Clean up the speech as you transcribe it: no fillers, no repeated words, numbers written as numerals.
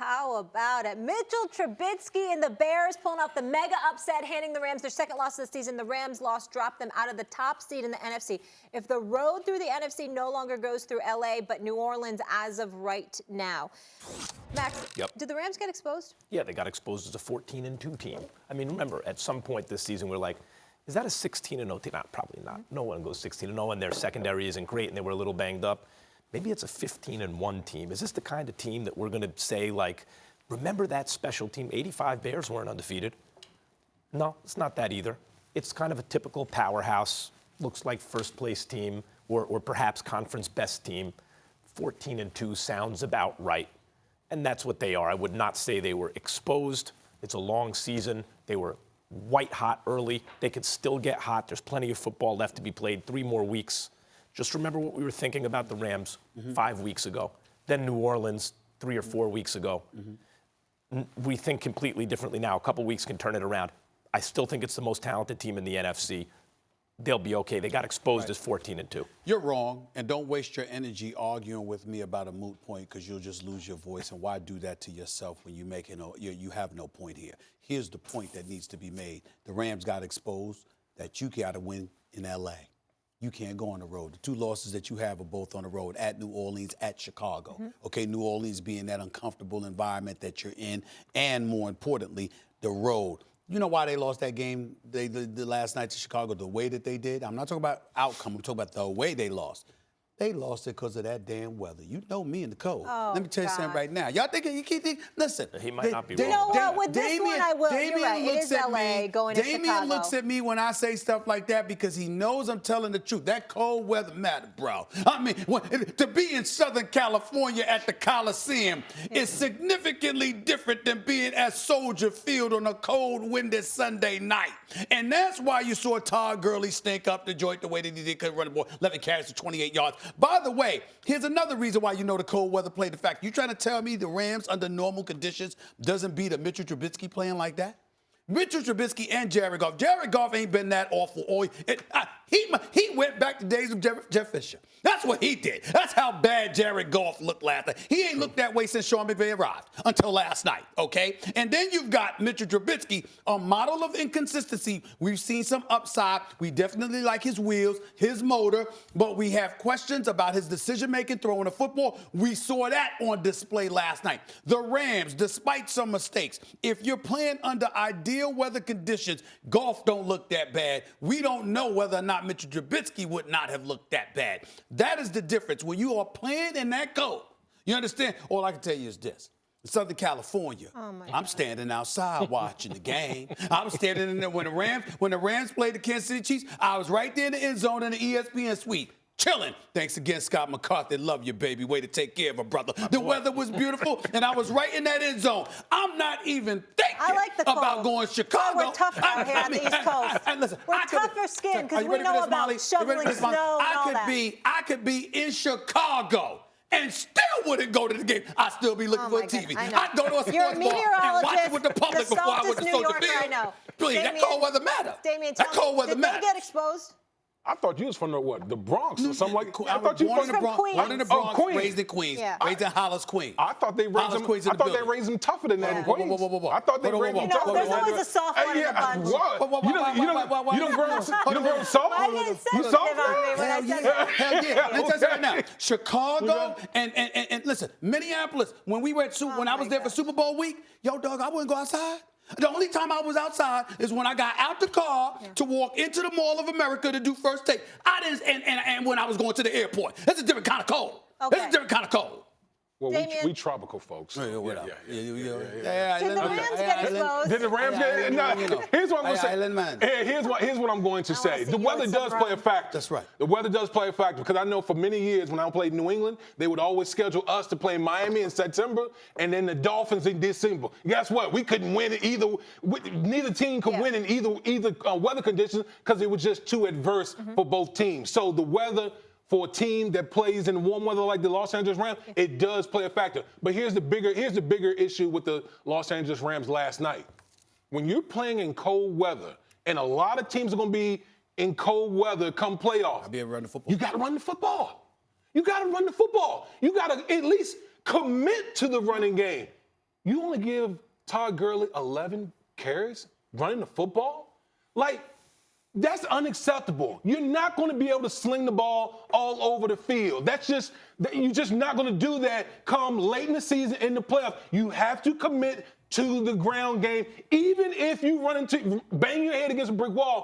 How about it? Mitchell Trubisky and the Bears pulling off the mega upset, handing the Rams their second loss of the season. The Rams loss dropped them out of the top seed in the NFC. If the road through the NFC no longer goes through L.A., but New Orleans as of right now. Max, did the Rams get exposed? Yeah, they got exposed as a 14-2 team. I mean, remember, at some point this season, we're like, is that a 16-0 team? Nah, probably not. No one goes 16-0, and their secondary isn't great, and they were a little banged up. Maybe it's a 15-1 team. Is this the kind of team that we're going to say, like, remember that special team? 85 Bears weren't undefeated. No, it's not that either. It's kind of a typical powerhouse, looks like first-place team or perhaps conference best team. 14-2 sounds about right, and that's what they are. I would not say they were exposed. It's a long season. They were white hot early. They could still get hot. There's plenty of football left to be played, 3 more weeks. Just remember what we were thinking about the Rams 5 weeks ago, then New Orleans 3 or 4 weeks ago. We think completely differently now. A couple weeks can turn it around. I still think it's the most talented team in the NFC. They'll be okay. They got exposed as 14-2. You're wrong, and don't waste your energy arguing with me about a moot point because you'll just lose your voice. And why do that to yourself when you have no point here? Here's the point that needs to be made. The Rams got exposed that you got to win in L.A. You can't go on the road. The 2 losses that you have are both on the road, at New Orleans, at Chicago. Okay, New Orleans being that uncomfortable environment that you're in, and more importantly, the road. You know why they lost that game the last night to Chicago the way that they did? I'm not talking about outcome. I'm talking about the way they lost. They lost it because of that damn weather. You know me and the cold. Let me tell you something right now. Y'all thinking, you keep thinking, listen. He might not be wrong. You know what? With this one, I will. You're right. It is L.A. going to Chicago. Damien looks at me when I say stuff like that because he knows I'm telling the truth. That cold weather matter, bro. I mean, to be in Southern California at the Coliseum is significantly different than being at Soldier Field on a cold, windy Sunday night. And that's why you saw Todd Gurley stink up the joint the way that he did, couldn't run the ball, 11 carries for 28 yards. By the way, here's another reason why you know the cold weather played the fact. You trying to tell me the Rams under normal conditions doesn't beat a Mitchell Trubisky playing like that? Mitchell Trubisky and Jared Goff. Jared Goff ain't been that awful. He went back to days of Jeff Fisher. That's what he did. That's how bad Jared Goff looked last night. He ain't looked that way since Sean McVay arrived until last night, okay? And then you've got Mitchell Trubisky, a model of inconsistency. We've seen some upside. We definitely like his wheels, his motor, but we have questions about his decision-making throwing the football. We saw that on display last night. The Rams, despite some mistakes, if you're playing under ideal weather conditions, Goff don't look that bad. We don't know whether or not Mitchell Trubisky would not have looked that bad. That is the difference. When you are playing in that cold, you understand? All I can tell you is this. In Southern California, I'm standing outside watching the game. I was standing in there when the Rams played the Kansas City Chiefs. I was right there in the end zone in the ESPN suite. Chilling. Thanks again, Scott McCarthy. Love you, baby. Way to take care of a brother. The weather was beautiful, and I was right in that end zone. I'm not even thinking about going to Chicago. We're tough out here on the East Coast. Listen, we're tougher skinned because we know about shoveling snow and all that. I could be in Chicago and still wouldn't go to the game. I'd still be looking for a TV. I'd go to a sports bar and watch it with the public before I went to Soldier Field. Please, that cold weather matter. Damien, that cold weather matter. Did they get exposed? I thought you was from the Bronx or something like that. I thought you was from Queens. Born in the Bronx, raised in Queens. Yeah. Raised in Hollis, Queens. I thought they raised him tougher than that in Queens. I thought they raised him tougher. There's always a soft one in the bunch. You don't grow soft? You soft? Hell yeah. Let's tell you right now. Chicago and listen, Minneapolis, when I was there for Super Bowl week, yo, dog, I wouldn't go outside. The only time I was outside is when I got out the car to walk into the Mall of America to do first take. And when I was going to the airport. That's a different kind of cold. Okay. That's a different kind of cold. Well, we tropical folks. Did the Rams get exposed? Did the Rams get? No. Here's what I'm going to say. Here's what I'm going to say. The weather does play a factor. That's right. The weather does play a factor because I know for many years when I played in New England, they would always schedule us to play in Miami in September and then the Dolphins in December. Guess what? We couldn't win it either. Neither team could win in either weather conditions because it was just too adverse for both teams. So the weather for a team that plays in warm weather like the Los Angeles Rams, it does play a factor. But here's the bigger issue with the Los Angeles Rams last night. When you're playing in cold weather, and a lot of teams are going to be in cold weather come playoff, you got to run the football. You got to run the football. You got to at least commit to the running game. You only give Todd Gurley 11 carries running the football? Like, that's unacceptable. You're not going to be able to sling the ball all over the field. You're just not going to do that come late in the season in the playoffs. You have to commit to the ground game. Even if you bang your head against a brick wall,